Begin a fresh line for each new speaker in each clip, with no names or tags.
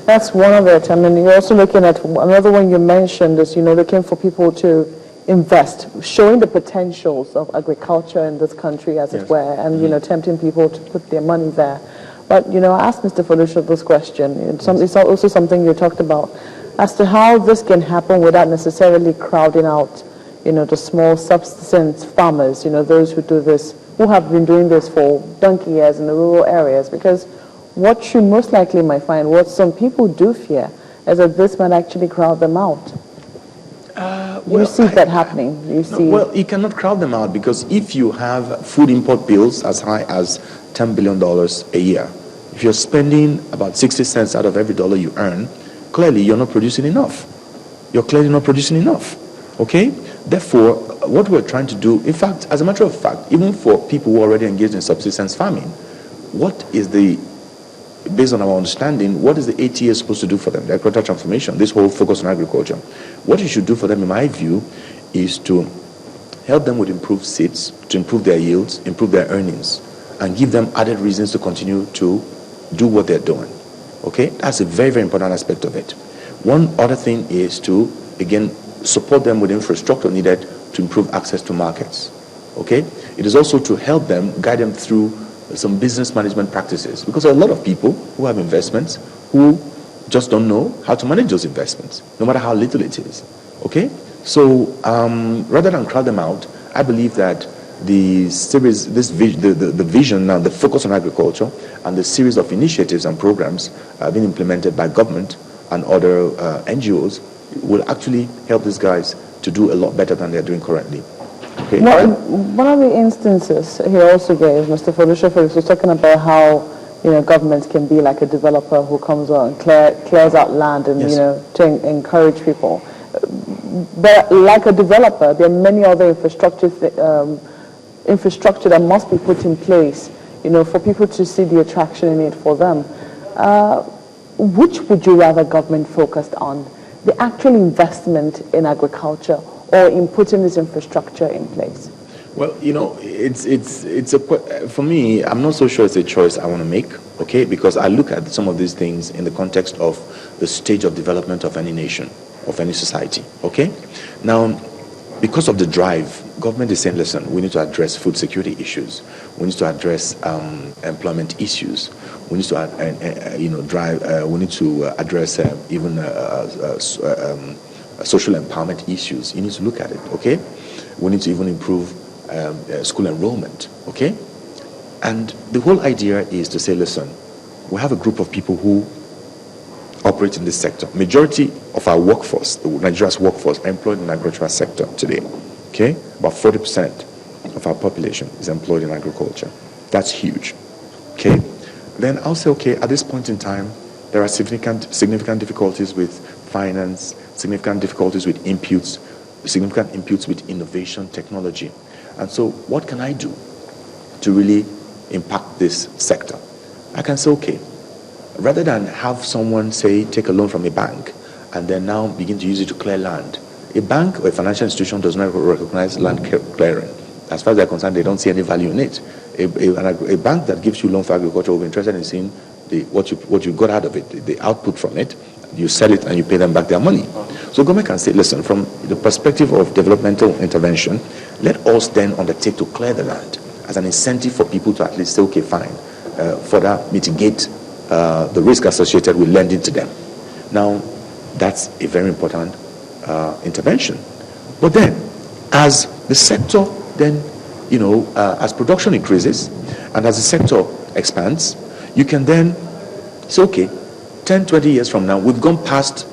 That's one of it. I mean, you're also looking at another one you mentioned is, looking for people to invest, showing the potentials of agriculture in this country, as it were, and, tempting people to put their money there. But, I asked Mr. Folusha this question. It's also something you talked about as to how this can happen without necessarily crowding out, the small subsistence farmers, those who do this, who have been doing this for donkey years in the rural areas. Because what you most likely might find, what some people do fear, is that this might actually crowd them out. You see that happening.
Well, you cannot crowd them out, because if you have food import bills as high as $10 billion a year, if you're spending about 60 cents out of every dollar you earn, clearly you're not producing enough. You're clearly not producing enough. Okay? Therefore, what we're trying to do, in fact, as a matter of fact, even for people who are already engaged in subsistence farming, based on our understanding, what is the ATA supposed to do for them? The agricultural transformation, this whole focus on agriculture. What you should do for them, in my view, is to help them with improved seeds, to improve their yields, improve their earnings, and give them added reasons to continue to do what they're doing. Okay? That's a very, very important aspect of it. One other thing is to, again, support them with infrastructure needed to improve access to markets. Okay? It is also to help them, guide them through some business management practices, because there are a lot of people who have investments who just don't know how to manage those investments, no matter how little it is. Okay? So rather than crowd them out, I believe that the vision now, the focus on agriculture, and the series of initiatives and programs being implemented by government and other NGOs will actually help these guys to do a lot better than they're doing currently. Okay.
Well, one of the instances he also gave, Mr. Folusha, was talking about how, governments can be like a developer who comes out and clears out land and, to encourage people. But like a developer, there are many other infrastructure that must be put in place, for people to see the attraction in it for them. Which would you rather government focused on? The actual investment in agriculture, or in putting this infrastructure in place?
Well, for me, I'm not so sure it's a choice I want to make, okay? Because I look at some of these things in the context of the stage of development of any nation, of any society, okay? Now, because of the drive, government is saying, listen, we need to address food security issues. We need to address employment issues. We need to, we need to address even social empowerment issues. You need to look at it, okay? We need to even improve school enrollment, okay? And the whole idea is to say, listen, we have a group of people who operate in this sector. Majority of our workforce, Nigeria's workforce, are employed in the agricultural sector today, okay? About 40% of our population is employed in agriculture. That's huge, okay? Then I'll say, okay, at this point in time, there are significant difficulties with finance, significant difficulties with inputs, significant inputs with innovation, technology. And so what can I do to really impact this sector? I can say, okay, rather than have someone, say, take a loan from a bank and then now begin to use it to clear land, a bank or a financial institution does not recognize land clearing. As far as they're concerned, they don't see any value in it. A bank that gives you loan for agriculture will be interested in seeing what you got out of it, the output from it. You sell it and you pay them back their money. So government can say, listen, from the perspective of developmental intervention, let us then undertake to clear the land as an incentive for people to at least say, okay, fine, further mitigate the risk associated with lending to them. Now, that's a very important intervention. But then, as the sector then, as production increases and as the sector expands, you can then say, okay, 10, 20 years from now, we've gone past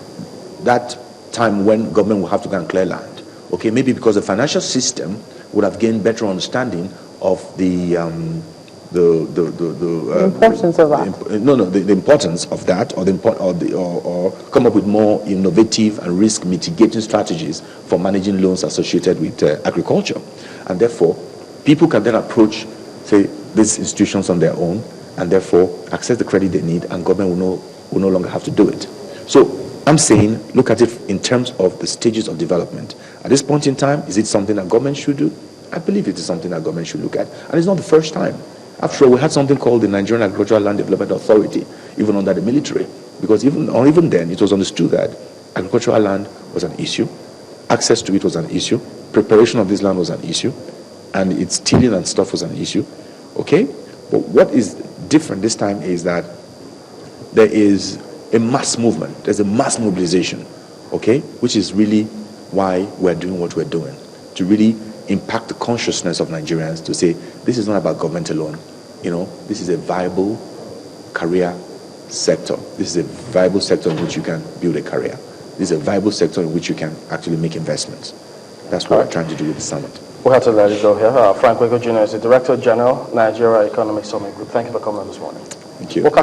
that time when government will have to go and clear land. Okay, maybe because the financial system would have gained better understanding of the
importance of that.
The importance of that, or come up with more innovative and risk mitigating strategies for managing loans associated with agriculture. And therefore, people can then approach, say, these institutions on their own, and therefore access the credit they need, and government will no longer have to do it. So I'm saying, look at it in terms of the stages of development. At this point in time, is it something that government should do? I believe it is something that government should look at. And it's not the first time. After all, we had something called the Nigerian Agricultural Land Development Authority, even under the military. Because even then, it was understood that agricultural land was an issue, access to it was an issue, preparation of this land was an issue, and its tilling and stuff was an issue. Okay? But what is different this time is that there is a mass movement, there's a mass mobilization, okay, which is really why we're doing what we're doing, to really impact the consciousness of Nigerians to say, this is not about government alone. This is a viable career sector. This is a viable sector in which you can build a career. This is a viable sector in which you can actually make investments. That's what we're trying to do with the summit.
We'll have to let it go here. Frank Weko Jr. is the Director General, Nigeria Economic Summit Group. Thank you for coming on this morning.
Thank you.